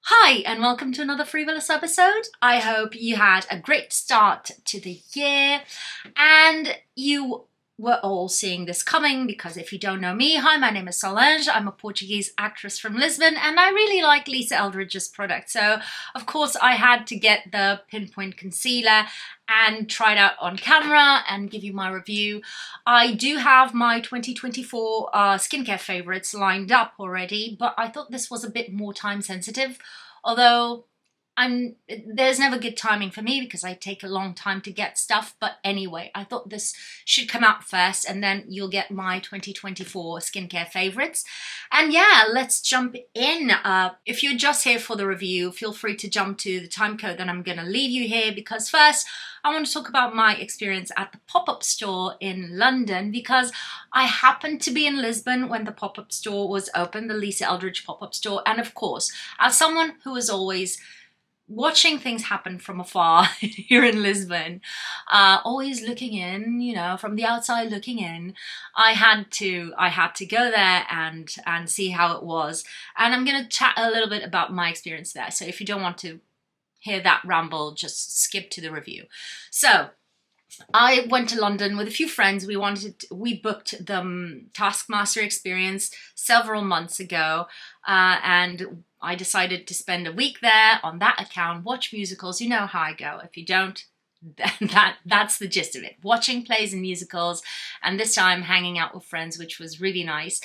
Hi and welcome to another free.volous episode. I hope you had a great start to the year and you were all seeing this coming, because if you don't know me, hi, my name is Solange. I'm a Portuguese actress from Lisbon and I really like Lisa Eldridge's product. So of course I had to get the Pinpoint Concealer and try it out on camera and give you my review. I do have my 2024 skincare favorites lined up already, but I thought this was a bit more time sensitive, although there's never good timing for me because I take a long time to get stuff. But anyway, I thought this should come out first and then you'll get my 2024 skincare favorites. And yeah, let's jump in. If you're just here for the review, feel free to jump to the time code that I'm going to leave you here, because first I want to talk about my experience at the pop-up store in London, because I happened to be in Lisbon when the pop-up store was open, the Lisa Eldridge pop-up store. And of course, as someone who is always watching things happen from afar here in Lisbon, always looking in, you know, from the outside looking in, I had to go there and see how it was. And I'm going to chat a little bit about my experience there. So if you don't want to hear that ramble, just skip to the review. So I went to London with a few friends. We booked the Taskmaster experience several months ago, and I decided to spend a week there on that account, watch musicals. You know how I go. If you don't, that's the gist of it. Watching plays and musicals, and this time hanging out with friends, which was really nice.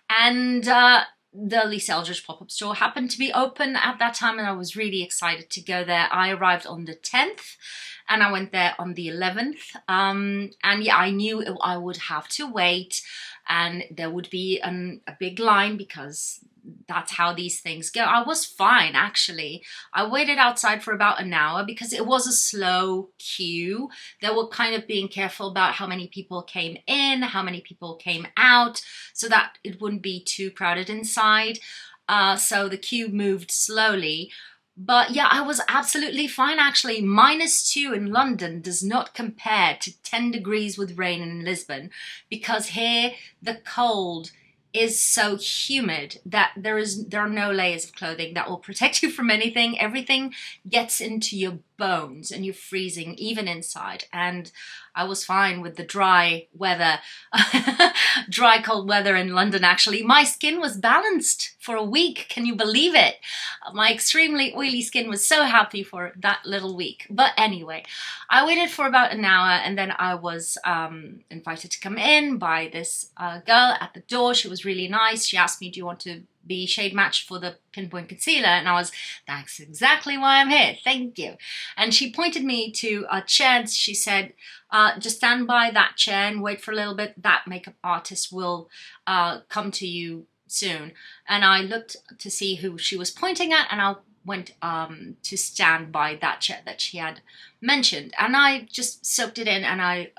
And the Lisa Eldridge pop-up store happened to be open at that time, and I was really excited to go there. I arrived on the 10th. And I went there on the 11th. And yeah, I knew I would have to wait and there would be a big line, because that's how these things go. I was fine, actually. I waited outside for about an hour because it was a slow queue. They were kind of being careful about how many people came in, how many people came out, so that it wouldn't be too crowded inside. So the queue moved slowly. But yeah, I was absolutely fine, actually. -2 in London does not compare to 10 degrees with rain in Lisbon, because here the cold is so humid that there are no layers of clothing that will protect you from anything. Everything gets into your bones and you're freezing even inside. And I was fine with the dry weather, dry cold weather in London. Actually, my skin was balanced for a week. Can you believe it? My extremely oily skin was so happy for that little week. But anyway, I waited for about an hour and then I was invited to come in by this girl at the door. She was really nice. She asked me, do you want to be shade matched for the Pinpoint Concealer? And I was, that's exactly why I'm here, thank you. And she pointed me to a chair and she said, just stand by that chair and wait for a little bit, that makeup artist will come to you soon. And I looked to see who she was pointing at, and I went to stand by that chair that she had mentioned. And I just soaked it in and I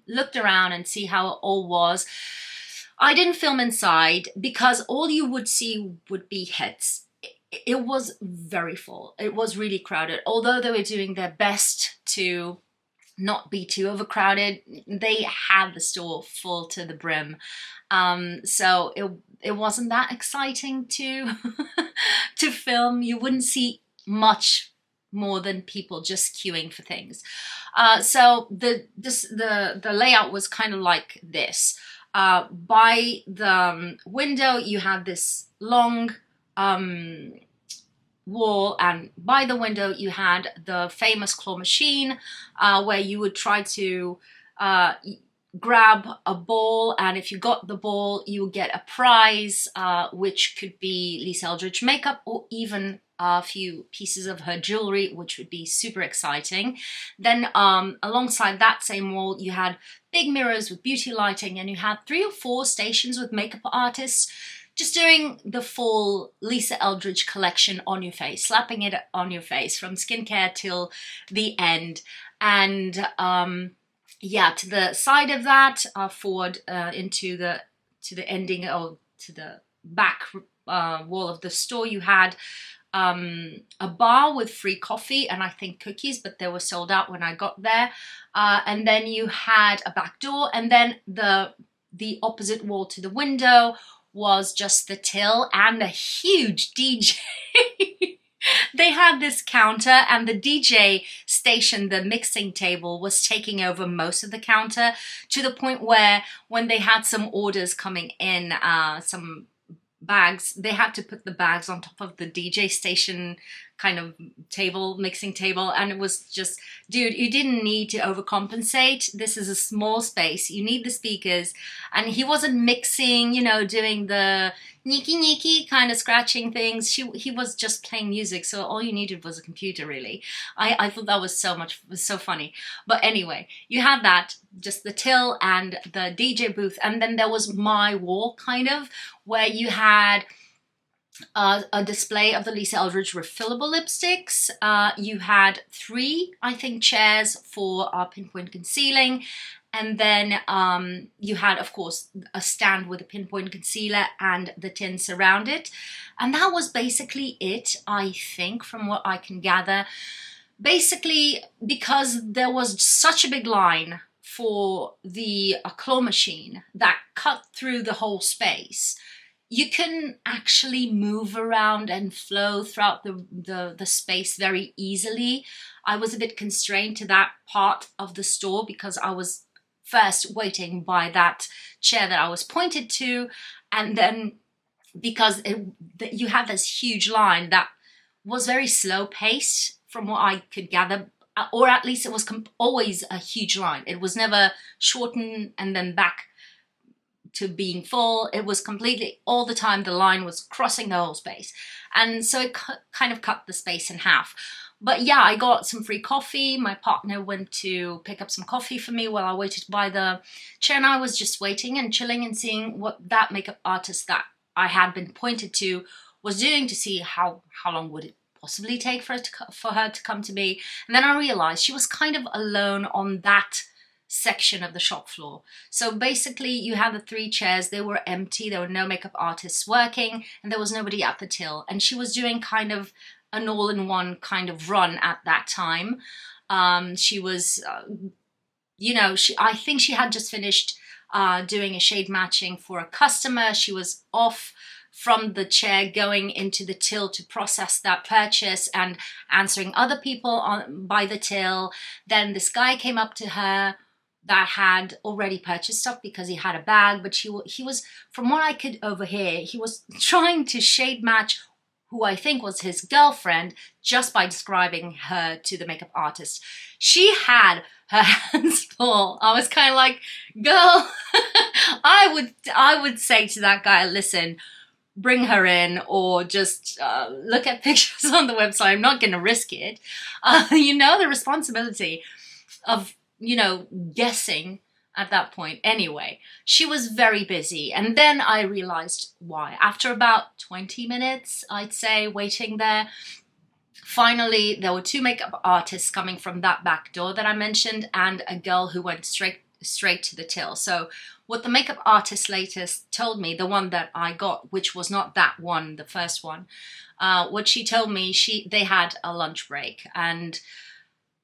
looked around and see how it all was. I didn't film inside because all you would see would be heads. It was very full. It was really crowded. Although they were doing their best to not be too overcrowded, they had the store full to the brim. So it wasn't that exciting to to film. You wouldn't see much more than people just queuing for things. So the layout was kind of like this. By the window you had this long wall, and by the window you had the famous claw machine, where you would try to grab a ball, and if you got the ball you would get a prize, which could be Lisa Eldridge makeup or even a few pieces of her jewelry, which would be super exciting. Then alongside that same wall you had big mirrors with beauty lighting, and you had 3 or 4 stations with makeup artists just doing the full Lisa Eldridge collection on your face, slapping it on your face from skincare till the end. And yeah, to the side of that, forward into the ending, or to the back wall of the store, you had a bar with free coffee and I think cookies, but they were sold out when I got there. And then you had a back door, and then the opposite wall to the window was just the till and a huge DJ. they had this counter, and the DJ station, the mixing table, was taking over most of the counter, to the point where when they had some orders coming in, some bags, they had to put the bags on top of the DJ station kind of table, mixing table, and it was just, dude, you didn't need to overcompensate. This is a small space, you need the speakers. And he wasn't mixing, you know, doing the niki kind of scratching things. He was just playing music, so all you needed was a computer, really. I thought that was so funny. But anyway, you had that, just the till and the DJ booth, and then there was my wall, kind of, where you had a display of the Lisa Eldridge refillable lipsticks. You had 3, I think, chairs for pinpoint concealing. And then you had, of course, a stand with a pinpoint concealer and the tins around it. And that was basically it, I think, from what I can gather. Basically, because there was such a big line for the claw machine that cut through the whole space, you can actually move around and flow throughout the space very easily. I was a bit constrained to that part of the store because I was first waiting by that chair that I was pointed to, and then because you had this huge line that was very slow paced from what I could gather, or at least it was always a huge line. It was never shortened and then back to being full. It was completely, all the time the line was crossing the whole space, and so it kind of cut the space in half. But yeah, I got some free coffee. My partner went to pick up some coffee for me while I waited by the chair, and I was just waiting and chilling and seeing what that makeup artist that I had been pointed to was doing, to see how long would it possibly take for her to come to me. And then I realized she was kind of alone on that section of the shop floor. So basically you had the 3 chairs, they were empty, there were no makeup artists working, and there was nobody at the till. And she was doing kind of an all-in-one kind of run at that time. She was, you know, I think she had just finished doing a shade matching for a customer. She was off from the chair going into the till to process that purchase and answering other people by the till. Then this guy came up to her that had already purchased stuff because he had a bag, but he was, from what I could overhear, he was trying to shade match who I think was his girlfriend just by describing her to the makeup artist. She had her hands full. I was kind of like, girl, I would say to that guy, listen, bring her in, or just look at pictures on the website. I'm not going to risk it. You know, the responsibility of, you know, guessing at that point. Anyway, she was very busy, and then I realized why. After about 20 minutes, I'd say, waiting there, finally there were 2 makeup artists coming from that back door that I mentioned, and a girl who went straight to the till. So what the makeup artist later told me, the one that I got, which was not that one, the first one, what she told me, they had a lunch break. And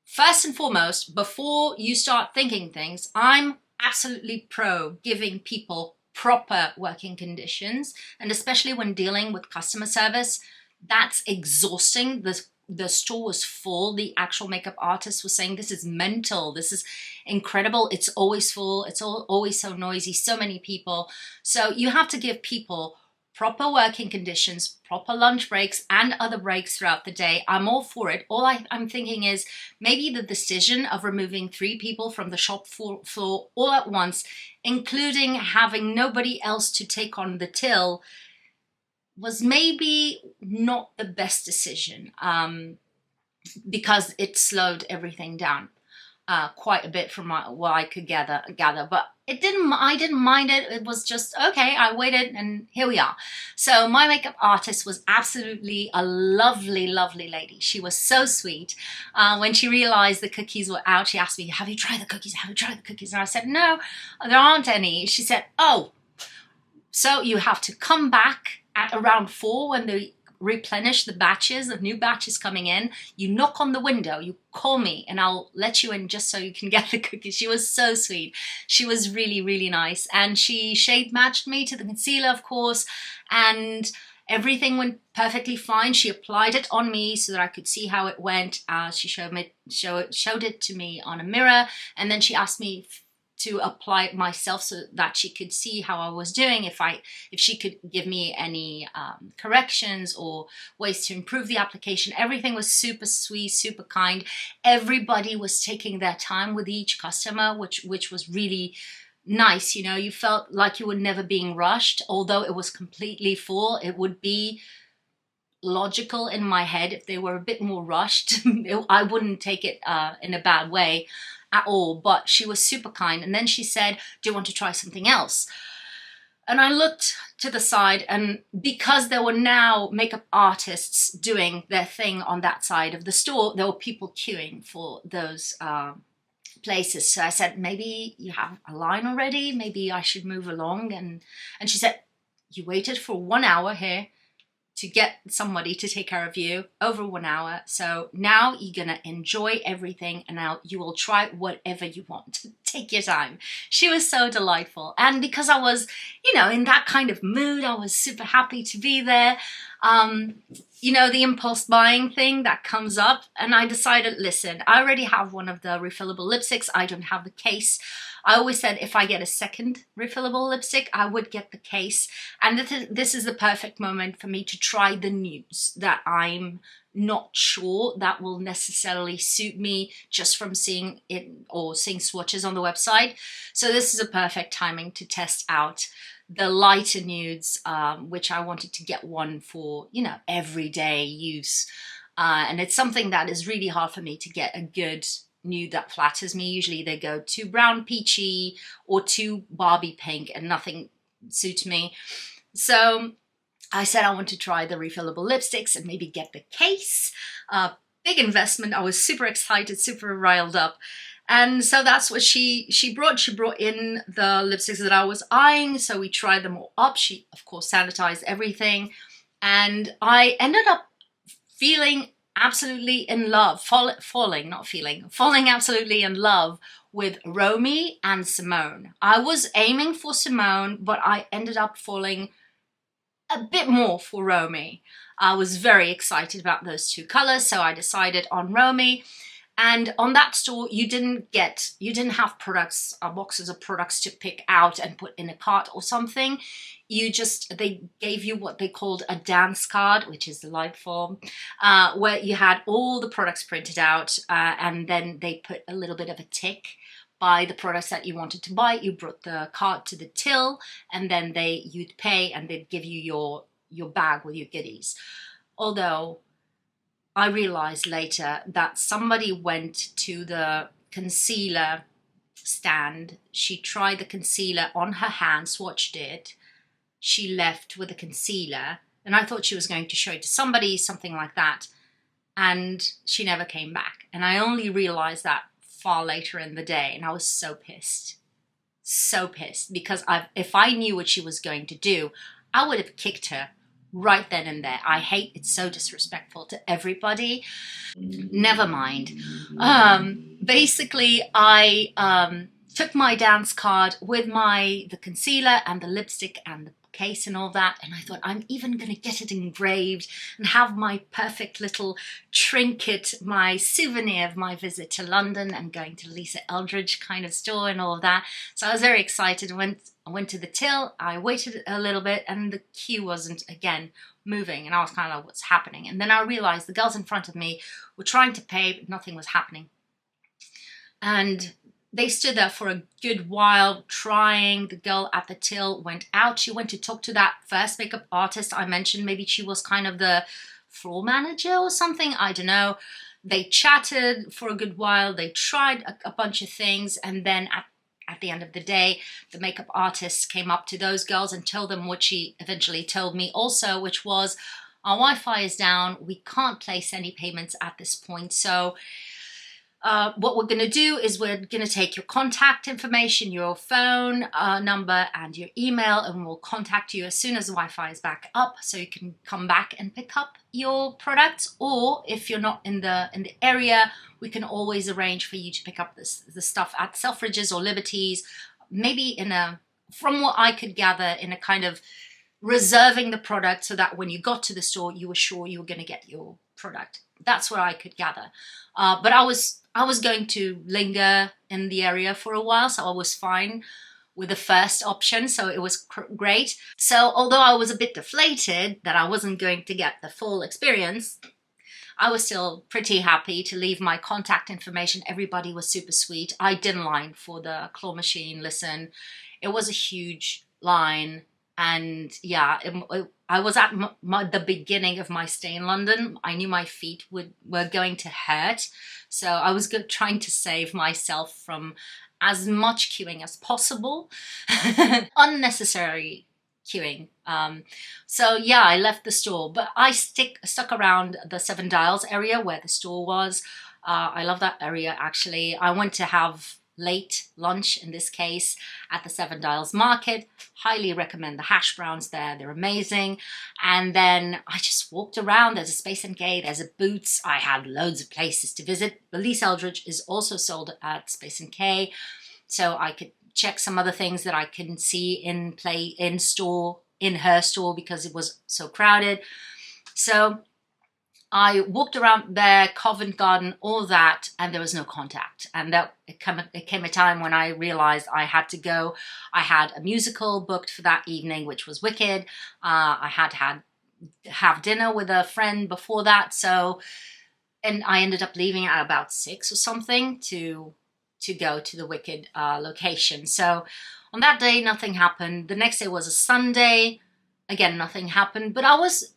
first and foremost, before you start thinking things, I'm absolutely pro giving people proper working conditions, and especially when dealing with customer service, that's exhausting. The store was full. The actual makeup artist was saying, this is mental, this is incredible, it's always full, it's always so noisy, so many people. So you have to give people proper working conditions, proper lunch breaks and other breaks throughout the day. I'm all for it. All I'm thinking is maybe the decision of removing 3 people from the shop floor all at once, including having nobody else to take on the till, was maybe not the best decision, because it slowed everything down quite a bit from what I could gather. But I didn't mind it. It was just, okay, I waited and here we are. So my makeup artist was absolutely a lovely, lovely lady. She was so sweet. When she realized the cookies were out, she asked me, have you tried the cookies? Have you tried the cookies? And I said, no, there aren't any. She said, oh, so you have to come back at around 4 when they replenish the batches of new batches coming in. You knock on the window, you call me, and I'll let you in just so you can get the cookies. She was so sweet. She was really, really nice. And she shade matched me to the concealer, of course. And Everything went perfectly fine. She applied it on me so that I could see how it went. She showed it to me on a mirror, and then she asked me to apply it myself so that she could see how I was doing, if she could give me any corrections or ways to improve the application. Everything was super sweet, super kind. Everybody was taking their time with each customer, which was really nice. You know, you felt like you were never being rushed, although it was completely full. It would be logical in my head if they were a bit more rushed. I wouldn't take it in a bad way at all, but she was super kind. And then she said, do you want to try something else? And I looked to the side, and because there were now makeup artists doing their thing on that side of the store, there were people queuing for those places. So I said, maybe you have a line already, maybe I should move along. And she said, you waited for 1 hour here to get somebody to take care of you, over 1 hour. So now you're gonna enjoy everything, and now you will try whatever you want. Take your time. She was so delightful. And because I was, you know, in that kind of mood, I was super happy to be there. You know, the impulse buying thing that comes up, and I decided, listen, I already have one of the refillable lipsticks. I don't have the case. I always said if I get a second refillable lipstick, I would get the case. And this is the perfect moment for me to try the nudes that I'm not sure that will necessarily suit me just from seeing it or seeing swatches on the website. So this is a perfect timing to test out the lighter nudes, which I wanted to get one for, you know, everyday use. And it's something that is really hard for me to get a good nude that flatters me. Usually they go too brown peachy or too Barbie pink, and nothing suits me. So I said I want to try the refillable lipsticks and maybe get the case. Big investment. I was super excited, super riled up. And so that's what she brought. She brought in the lipsticks that I was eyeing. So we tried them all up. She, of course, sanitized everything. And I ended up feeling absolutely in love, falling absolutely in love with Romy and Simone. I was aiming for Simone, but I ended up falling a bit more for Romy. I was very excited about those two colors, so I decided on Romy. And on that store, you didn't have products, boxes of products to pick out and put in a cart or something. They gave you what they called a dance card, which is the light form, where you had all the products printed out, and then they put a little bit of a tick by the products that you wanted to buy. You brought the card to the till, and then you'd pay, and they'd give you your bag with your goodies. Although I realized later that somebody went to the concealer stand. She tried the concealer on her hand, swatched it. She left with the concealer, and I thought she was going to show it to somebody, something like that. And she never came back. And I only realized that far later in the day, and I was so pissed. So pissed, because if I knew what she was going to do, I would have kicked her right then and there. I hate it's so disrespectful to everybody. Never mind. Basically, I took my dance card with the concealer and the lipstick and the case and all that, and I thought, I'm even going to get it engraved and have my perfect little trinket, my souvenir of my visit to London and going to Lisa Eldridge kind of store and all of that. So I was very excited. I went to the till, I waited a little bit, and the queue wasn't, again, moving, and I was kind of like, what's happening? And then I realized the girls in front of me were trying to pay, but nothing was happening. And they stood there for a good while trying. The girl at the till went out. She went to talk to that first makeup artist I mentioned. Maybe she was kind of the floor manager or something. I don't know. They chatted for a good while. They tried a bunch of things. And then at the end of the day, the makeup artist came up to those girls and told them what she eventually told me also, which was, our Wi-Fi is down. We can't place any payments at this point. So what we're going to do is we're going to take your contact information, your phone number and your email, and we'll contact you as soon as the Wi-Fi is back up so you can come back and pick up your products. Or if you're not in the area, we can always arrange for you to pick up the stuff at Selfridges or Liberties, maybe from what I could gather, in a kind of reserving the product so that when you got to the store, you were sure you were going to get your product. That's what I could gather. But I was going to linger in the area for a while, so I was fine with the first option, so it was great. So although I was a bit deflated that I wasn't going to get the full experience, I was still pretty happy to leave my contact information. Everybody was super sweet. I did line for the claw machine. Listen, it was a huge line. And yeah, I was at the beginning of my stay in London. I knew my feet were going to hurt. So I was trying to save myself from as much queuing as possible. Unnecessary queuing. So yeah, I left the store, but I stuck around the Seven Dials area where the store was. I love that area, actually. I went to have late lunch, in this case, at the Seven Dials Market. Highly recommend the hash browns there. They're amazing. And then I just walked around. There's a Space NK, there's a Boots. I had loads of places to visit. Release Eldridge is also sold at Space NK, so I could check some other things that I can see in her store, because it was so crowded. So I walked around there, Covent Garden, all that, and there was no contact. And it came a time when I realized I had to go. I had a musical booked for that evening, which was Wicked. I had have dinner with a friend before that, and I ended up leaving at about 6 or something to go to the Wicked location. So on that day, nothing happened. The next day was a Sunday. Again, nothing happened. But I was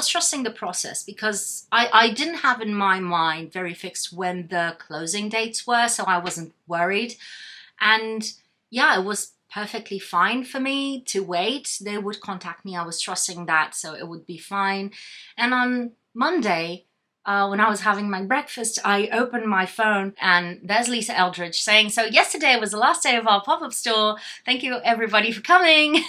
trusting the process, because I didn't have in my mind very fixed when the closing dates were, so I wasn't worried. And yeah, it was perfectly fine for me to wait. They would contact me. I was trusting that, so it would be fine. And on Monday, when I was having my breakfast, I opened my phone and there's Lisa Eldridge saying, "So yesterday was the last day of our pop-up store. Thank you everybody for coming."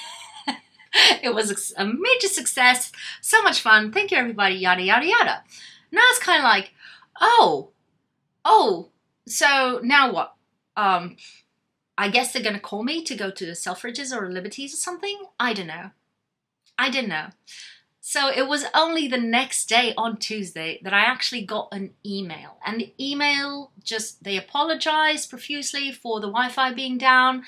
It was a major success, so much fun. Thank you everybody, yada, yada, yada. Now it's kind of like, oh, so now what? I guess they're going to call me to go to the Selfridges or Liberties or something? I don't know. I didn't know. So it was only the next day, on Tuesday, that I actually got an email. And the email they apologized profusely for the Wi-Fi being down.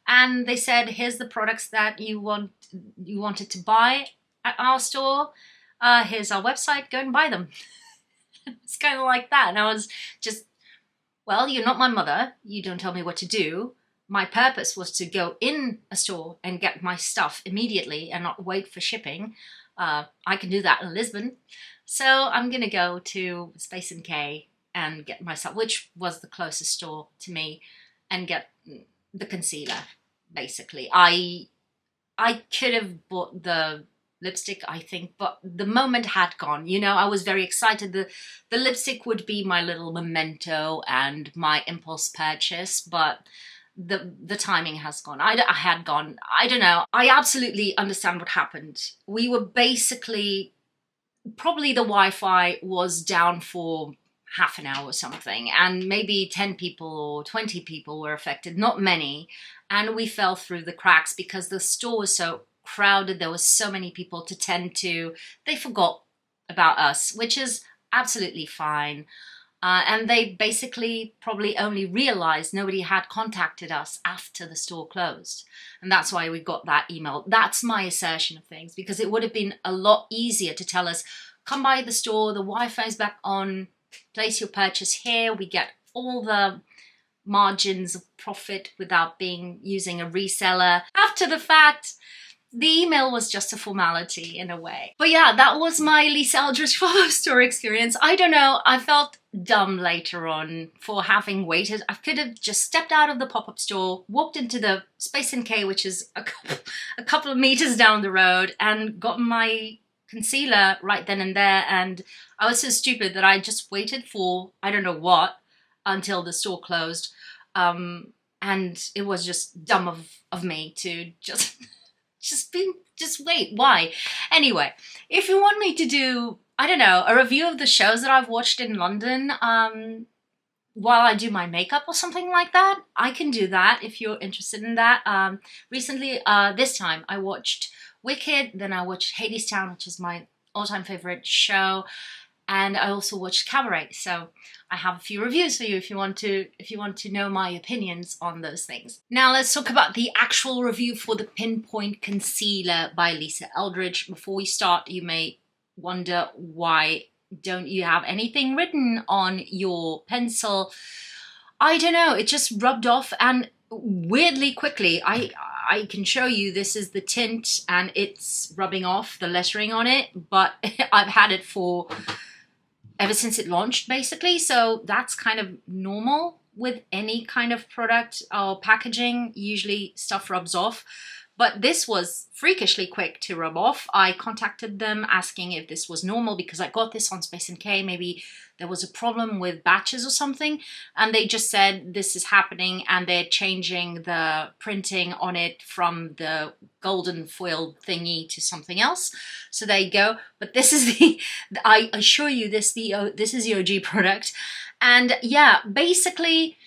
And they said, here's the products that you wanted to buy at our store. Here's our website, go and buy them. It's kind of like that. And I was just, well, you're not my mother. You don't tell me what to do. My purpose was to go in a store and get my stuff immediately and not wait for shipping. I can do that in Lisbon. So I'm going to go to Space NK and get myself, which was the closest store to me, and get the concealer, basically. I could have bought the lipstick, I think, but the moment had gone. You know, I was very excited. The lipstick would be my little memento and my impulse purchase, but the timing has gone. I had gone. I don't know. I absolutely understand what happened. We were basically, probably the Wi-Fi was down for half an hour or something, and maybe 10 people or 20 people were affected, not many, and we fell through the cracks because the store was so crowded. There were so many people to tend to. They forgot about us, which is absolutely fine. And they basically probably only realized nobody had contacted us after the store closed. And that's why we got that email. That's my assertion of things, because it would have been a lot easier to tell us, come by the store, the Wi-Fi's back on, place your purchase here. We get all the margins of profit without using a reseller. After the fact, the email was just a formality in a way. But yeah, that was my Lisa Eldridge pop-up store experience. I don't know, I felt dumb later on for having waited. I could have just stepped out of the pop-up store, walked into the Space NK, which is a couple of meters down the road, and gotten my concealer right then and there. And I was so stupid that I just waited for, I don't know what, until the store closed. And it was just dumb of me to just wait. Why? Anyway, if you want me to do, I don't know, a review of the shows that I've watched in London while I do my makeup or something like that, I can do that if you're interested in that. Recently, this time I watched Wicked, then I watched Hadestown, which is my all-time favorite show, and I also watched Cabaret. So I have a few reviews for you if you want to know my opinions on those things. Now let's talk about the actual review for the Pinpoint Concealer by Lisa Eldridge. Before we start, you may wonder, why don't you have anything written on your pencil? I don't know, it just rubbed off and weirdly quickly. I can show you, this is the tint and it's rubbing off the lettering on it, but I've had it for ever since it launched basically, so that's kind of normal with any kind of product or packaging. Usually stuff rubs off, but this was freakishly quick to rub off. I contacted them asking if this was normal because I got this on Space NK. Maybe there was a problem with batches or something, and they just said this is happening and they're changing the printing on it from the golden foil thingy to something else. So there you go. But this is I assure you this is the OG product. And yeah, basically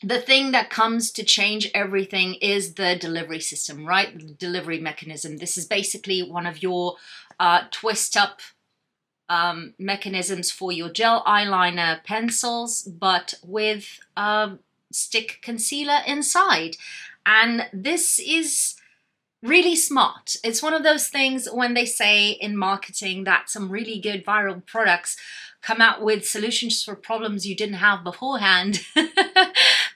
the thing that comes to change everything is the delivery system, right? The delivery mechanism. This is basically one of your twist up mechanisms for your gel eyeliner pencils, but with stick concealer inside. And this is really smart. It's one of those things when they say in marketing that some really good viral products come out with solutions for problems you didn't have beforehand.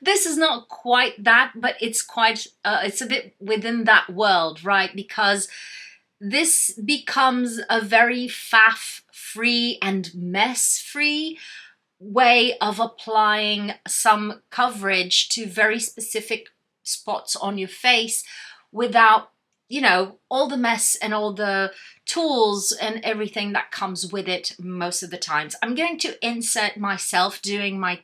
This is not quite that, but it's quite, it's a bit within that world, right? Because this becomes a very faff-free and mess-free way of applying some coverage to very specific spots on your face without, you know, all the mess and all the tools and everything that comes with it most of the times. I'm going to insert myself doing my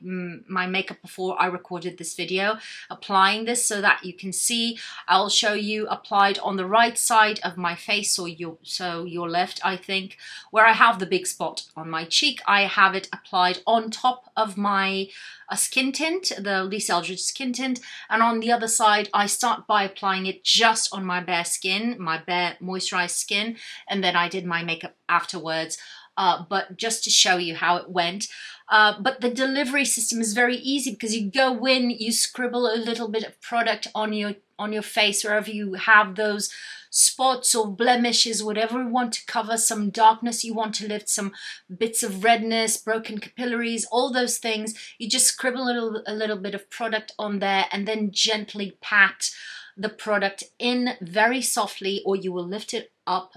makeup before I recorded this video, applying this so that you can see. I'll show you applied on the right side of my face, or your left, I think, where I have the big spot on my cheek. I have it applied on top of my skin tint, the Lisa Eldridge skin tint, and on the other side I start by applying it just on my bare skin, my bare moisturized skin, and then I did my makeup afterwards, but just to show you how it went. But the delivery system is very easy because you go in, you scribble a little bit of product on your face wherever you have those spots or blemishes, whatever you want to cover, some darkness you want to lift, some bits of redness, broken capillaries, all those things. You just scribble a little bit of product on there and then gently pat the product in very softly, or you will lift it up,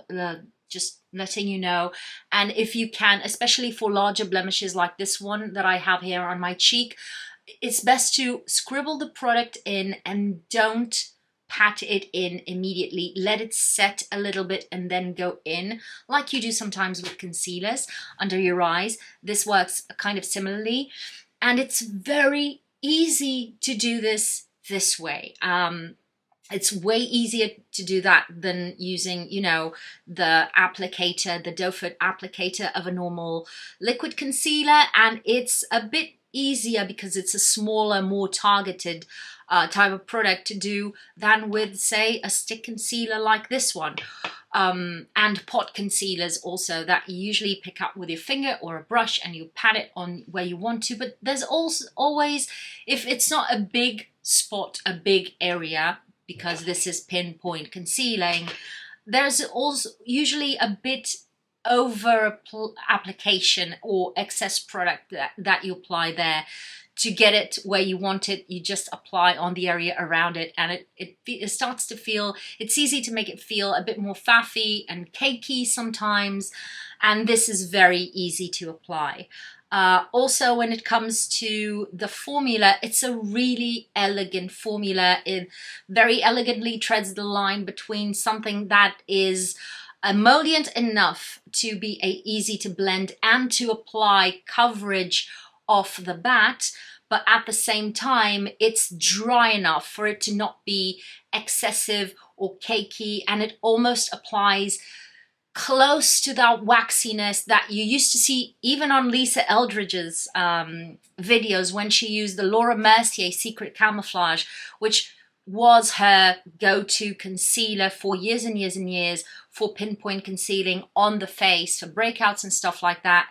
just letting you know. And if you can, especially for larger blemishes like this one that I have here on my cheek, it's best to scribble the product in and don't pat it in immediately. Let it set a little bit and then go in, like you do sometimes with concealers under your eyes. This works kind of similarly, and it's very easy to do this way. It's way easier to do that than using, you know, the applicator, the doe foot applicator of a normal liquid concealer. And it's a bit easier because it's a smaller, more targeted type of product to do than with, say, a stick concealer like this one. And pot concealers also that you usually pick up with your finger or a brush and you pat it on where you want to. But there's also always, if it's not a big spot, a big area, because this is pinpoint concealing, there's also usually a bit over application or excess product that you apply there. To get it where you want it, you just apply on the area around it, and it starts to feel, it's easy to make it feel a bit more faffy and cakey sometimes, and this is very easy to apply. Also, when it comes to the formula, it's a really elegant formula. It very elegantly treads the line between something that is emollient enough to be easy to blend and to apply coverage off the bat, but at the same time it's dry enough for it to not be excessive or cakey, and it almost applies close to that waxiness that you used to see even on Lisa Eldridge's videos when she used the Laura Mercier Secret Camouflage, which was her go-to concealer for years and years and years for pinpoint concealing on the face, for breakouts and stuff like that.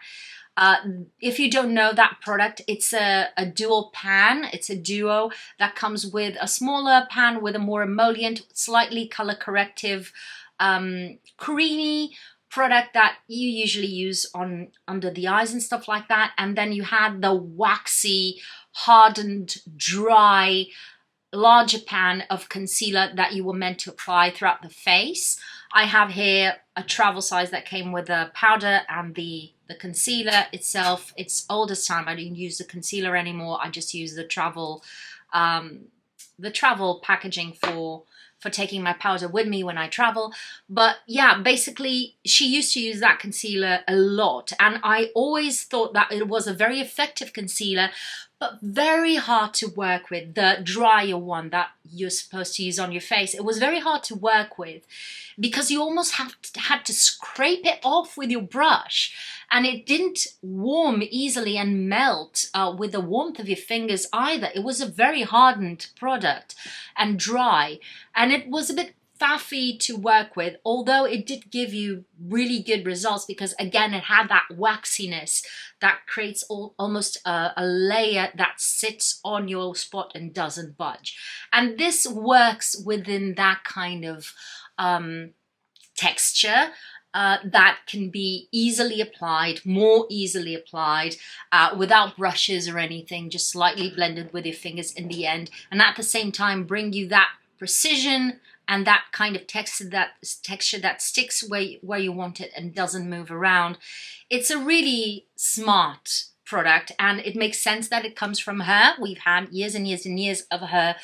If you don't know that product, it's a dual pan. It's a duo that comes with a smaller pan with a more emollient, slightly color corrective, creamy product that you usually use on under the eyes and stuff like that. And then you had the waxy, hardened, dry, larger pan of concealer that you were meant to apply throughout the face. I have here a travel size that came with the powder and the concealer itself. It's old as time. I don't use the concealer anymore. I just use the travel packaging for taking my powder with me when I travel. But yeah, basically she used to use that concealer a lot, and I always thought that it was a very effective concealer, but very hard to work with. The drier one that you're supposed to use on your face, it was very hard to work with because you almost had to scrape it off with your brush, and it didn't warm easily and melt with the warmth of your fingers either. It was a very hardened product and dry, and it was a bit faffy to work with, although it did give you really good results because again it had that waxiness that creates almost a layer that sits on your spot and doesn't budge. And this works within that kind of texture that can be easily applied, more easily applied, without brushes or anything, just slightly blended with your fingers in the end, and at the same time bring you that precision and that kind of texture that sticks where you want it and doesn't move around. It's a really smart product, and it makes sense that it comes from her. We've had years and years and years of her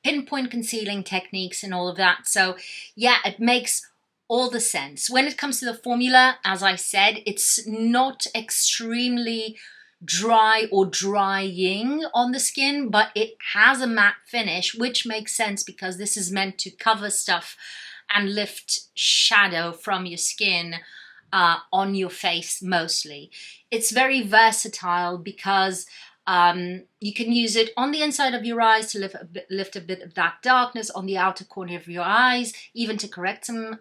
pinpoint concealing techniques and all of that. So yeah, it makes all the sense. When it comes to the formula, as I said, it's not extremely dry or drying on the skin, but it has a matte finish, which makes sense because this is meant to cover stuff and lift shadow from your skin on your face mostly. It's very versatile because you can use it on the inside of your eyes to lift a bit of that darkness, on the outer corner of your eyes, even to correct some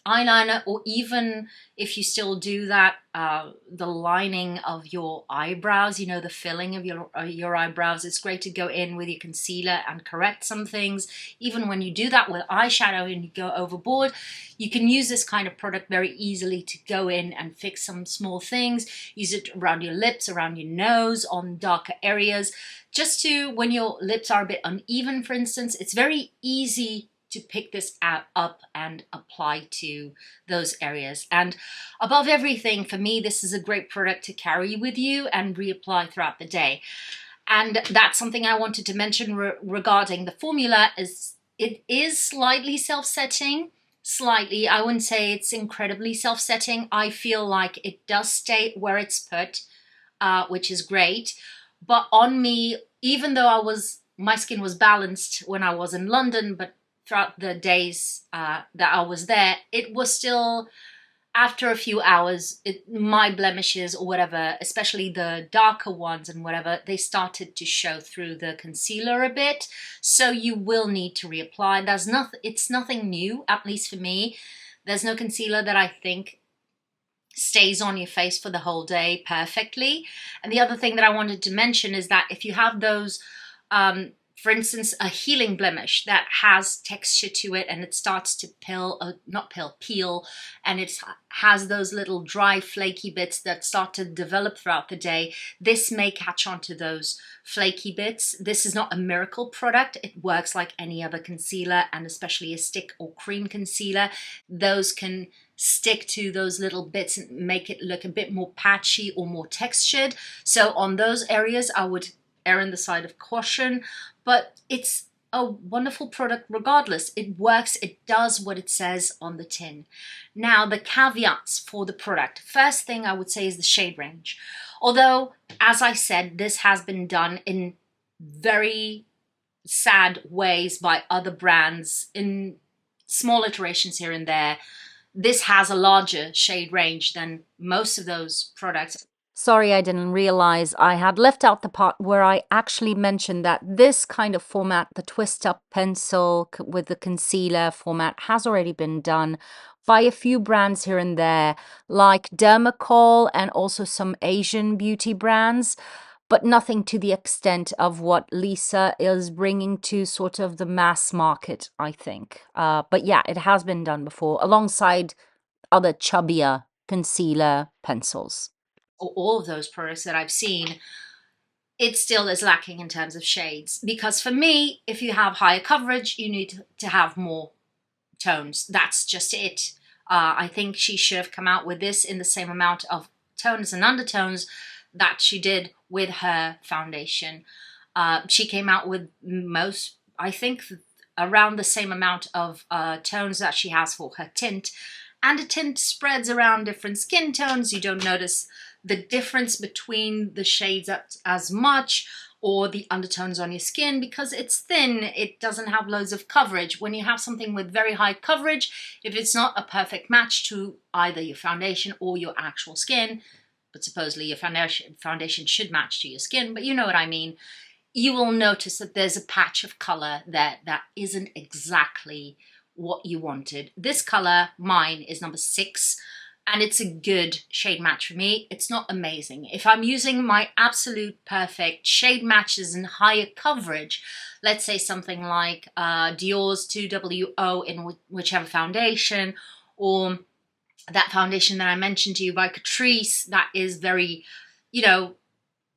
eyeliner, or even if you still do that, the lining of your eyebrows, you know, the filling of your eyebrows. It's great to go in with your concealer and correct some things. Even when you do that with eyeshadow and you go overboard, you can use this kind of product very easily to go in and fix some small things. Use it around your lips, around your nose, on darker areas, just to, when your lips are a bit uneven, for instance, it's very easy to pick this up and apply to those areas. And above everything, for me, this is a great product to carry with you and reapply throughout the day. And that's something I wanted to mention regarding the formula. Is it is slightly self-setting. Slightly, I wouldn't say it's incredibly self-setting. I feel like it does stay where it's put, which is great. But on me, even though my skin was balanced when I was in London, but throughout the days that I was there, it was still, after a few hours, my blemishes or whatever, especially the darker ones and whatever, they started to show through the concealer a bit. So you will need to reapply. It's nothing new, at least for me. There's no concealer that I think stays on your face for the whole day perfectly. And the other thing that I wanted to mention is that if you have those, for instance, a healing blemish that has texture to it and it starts to peel, and it has those little dry flaky bits that start to develop throughout the day, this may catch on to those flaky bits. This is not a miracle product. It works like any other concealer, and especially a stick or cream concealer. Those can stick to those little bits and make it look a bit more patchy or more textured. So on those areas, I would err on the side of caution, but it's a wonderful product regardless. It works, it does what it says on the tin. Now, the caveats for the product. First thing I would say is the shade range. Although, as I said, this has been done in very sad ways by other brands in small iterations here and there. This has a larger shade range than most of those products. Sorry, I didn't realize I had left out the part where I actually mentioned that this kind of format, the twist up pencil with the concealer format, has already been done by a few brands here and there, like Dermacol and also some Asian beauty brands, but nothing to the extent of what Lisa is bringing to sort of the mass market, I think. But yeah, it has been done before alongside other chubbier concealer pencils. All of those products that I've seen, it still is lacking in terms of shades. Because for me, if you have higher coverage, you need to have more tones. That's just it. I think she should have come out with this in the same amount of tones and undertones that she did with her foundation. She came out with most, I think, around the same amount of tones that she has for her tint. And the tint spreads around different skin tones. You don't notice the difference between the shades as much, or the undertones on your skin, because it's thin. It doesn't have loads of coverage. When you have something with very high coverage, if it's not a perfect match to either your foundation or your actual skin, but supposedly your foundation should match to your skin, but you know what I mean, you will notice that there's a patch of color there that isn't exactly what you wanted. This color, mine, is number 6. And it's a good shade match for me. It's not amazing. If I'm using my absolute perfect shade matches and higher coverage, let's say something like Dior's 2WO in whichever foundation, or that foundation that I mentioned to you by Catrice, that is very, you know,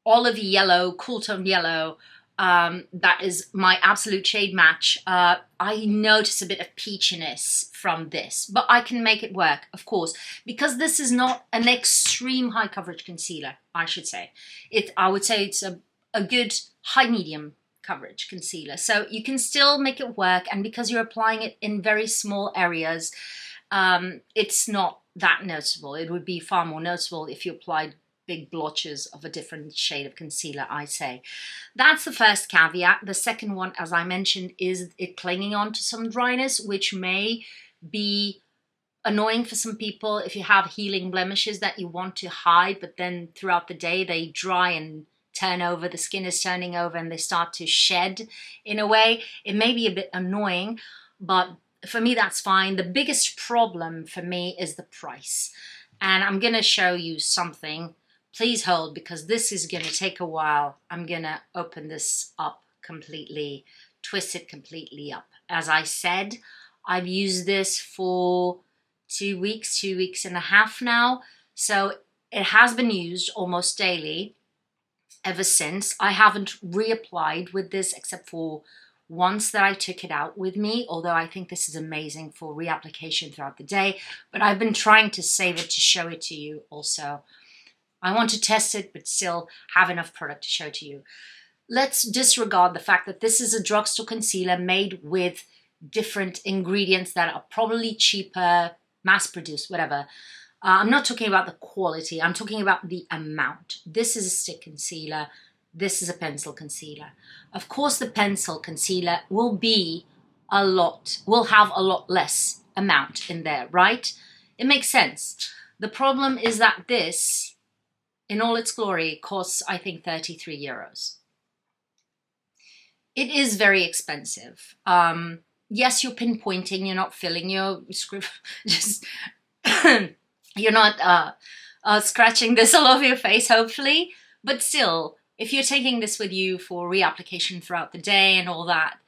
olive yellow, cool toned yellow, that is my absolute shade match. I notice a bit of peachiness from this, but I can make it work, of course, because this is not an extreme high coverage concealer, I should say. I would say it's a good high medium coverage concealer. So you can still make it work, and because you're applying it in very small areas, it's not that noticeable. It would be far more noticeable if you applied big blotches of a different shade of concealer, I say. That's the first caveat. The second one, as I mentioned, is it clinging on to some dryness, which may be annoying for some people if you have healing blemishes that you want to hide, but then throughout the day they dry and turn over, the skin is turning over and they start to shed in a way. It may be a bit annoying, but for me that's fine. The biggest problem for me is the price. And I'm going to show you something. Please hold, because this is going to take a while. I'm going to open this up completely, twist it completely up. As I said, I've used this for 2 weeks, 2.5 now. So it has been used almost daily ever since. I haven't reapplied with this except for once that I took it out with me, although I think this is amazing for reapplication throughout the day. But I've been trying to save it to show it to you also. I want to test it, but still have enough product to show to you. Let's disregard the fact that this is a drugstore concealer made with different ingredients that are probably cheaper, mass-produced, whatever. I'm not talking about the quality. I'm talking about the amount. This is a stick concealer. This is a pencil concealer. Of course, the pencil concealer will have a lot less amount in there, right? It makes sense. The problem is that this, in all its glory, costs, I think, 33 euros. It is very expensive. Yes, you're pinpointing, you're not filling your script, just, you're not scratching this all over your face, hopefully. But still, if you're taking this with you for reapplication throughout the day and all that,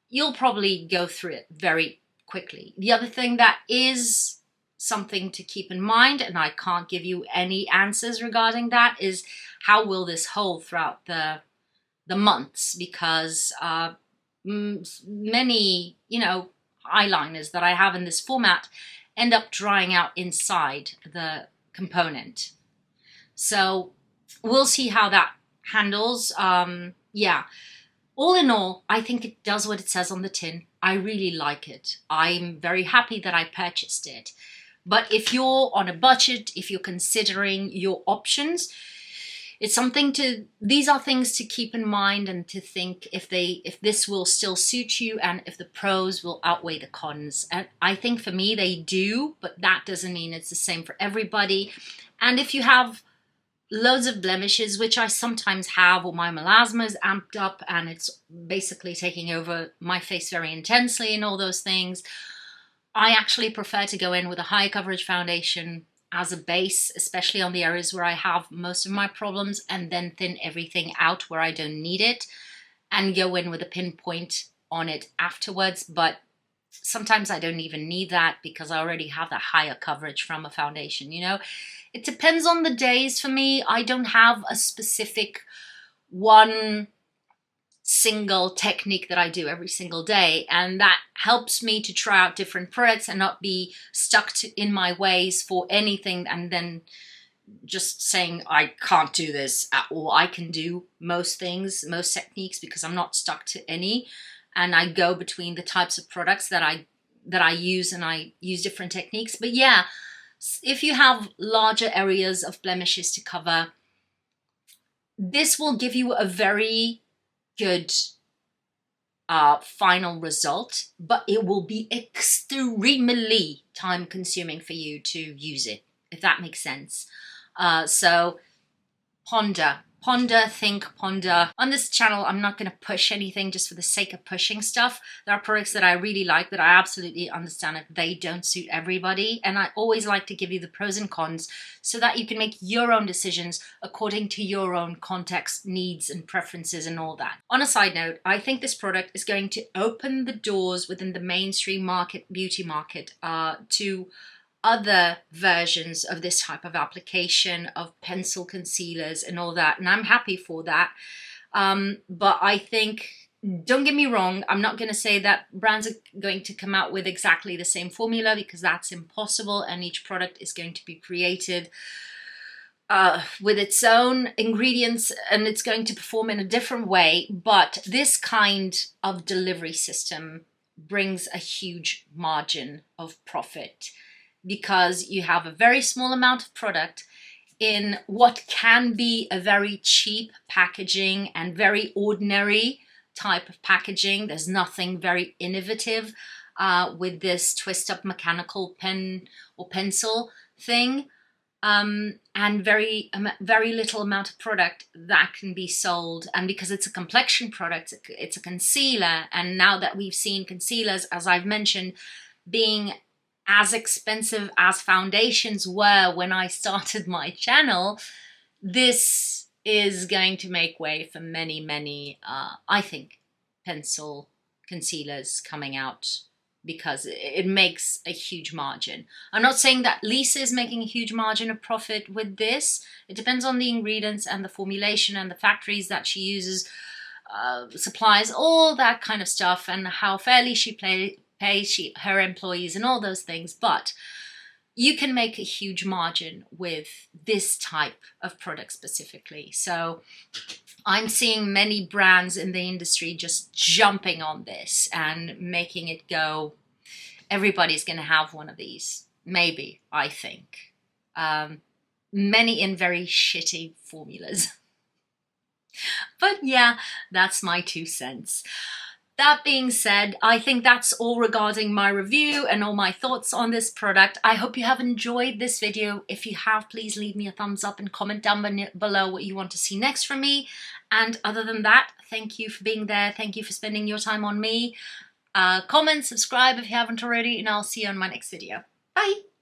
you'll probably go through it very quickly. The other thing that is something to keep in mind, and I can't give you any answers regarding that, is how will this hold throughout the months, because many, eyeliners that I have in this format end up drying out inside the component. So we'll see how that handles. Yeah, all in all, I think it does what it says on the tin. I really like it. I'm very happy that I purchased it. But if you're on a budget, if you're considering your options, these are things to keep in mind and to think if this will still suit you and if the pros will outweigh the cons. And I think for me they do, but that doesn't mean it's the same for everybody. And if you have loads of blemishes, which I sometimes have, or my melasma is amped up and it's basically taking over my face very intensely and all those things, I actually prefer to go in with a high coverage foundation as a base, especially on the areas where I have most of my problems, and then thin everything out where I don't need it and go in with a pinpoint on it afterwards. But sometimes I don't even need that because I already have that higher coverage from a foundation, you know. It depends on the days for me. I don't have a specific one single technique that I do every single day, and that helps me to try out different products and not be stuck in my ways for anything and then just saying I can't do this at all. I can do most things, most techniques, because I'm not stuck to any, and I go between the types of products that I use, and I use different techniques. But yeah, if you have larger areas of blemishes to cover, this will give you a very good final result, but it will be extremely time consuming for you to use it, if that makes sense. So ponder, think, ponder. On this channel, I'm not going to push anything just for the sake of pushing stuff. There are products that I really like that I absolutely understand if they don't suit everybody. And I always like to give you the pros and cons so that you can make your own decisions according to your own context, needs and preferences and all that. On a side note, I think this product is going to open the doors within the mainstream market, beauty market, to other versions of this type of application of pencil concealers and all that, and I'm happy for that. But I think, don't get me wrong, I'm not going to say that brands are going to come out with exactly the same formula, because that's impossible, and each product is going to be created with its own ingredients, and it's going to perform in a different way. But this kind of delivery system brings a huge margin of profit, because you have a very small amount of product in what can be a very cheap packaging and very ordinary type of packaging. There's nothing very innovative with this twist up mechanical pen or pencil thing, and very little amount of product that can be sold. And because it's a complexion product, it's a concealer, and now that we've seen concealers, as I've mentioned, being as expensive as foundations were when I started my channel, this is going to make way for many, I think, pencil concealers coming out, because it makes a huge margin. I'm not saying that Lisa is making a huge margin of profit with this. It depends on the ingredients and the formulation and the factories that she uses, supplies, all that kind of stuff, and how fairly she pays her employees and all those things. But you can make a huge margin with this type of product specifically. So I'm seeing many brands in the industry just jumping on this and making it go, everybody's going to have one of these. Maybe, I think. Many in very shitty formulas. But yeah, that's my 2 cents. That being said, I think that's all regarding my review and all my thoughts on this product. I hope you have enjoyed this video. If you have, please leave me a thumbs up and comment down below what you want to see next from me. And other than that, thank you for being there. Thank you for spending your time on me. Comment, subscribe if you haven't already, and I'll see you on my next video. Bye!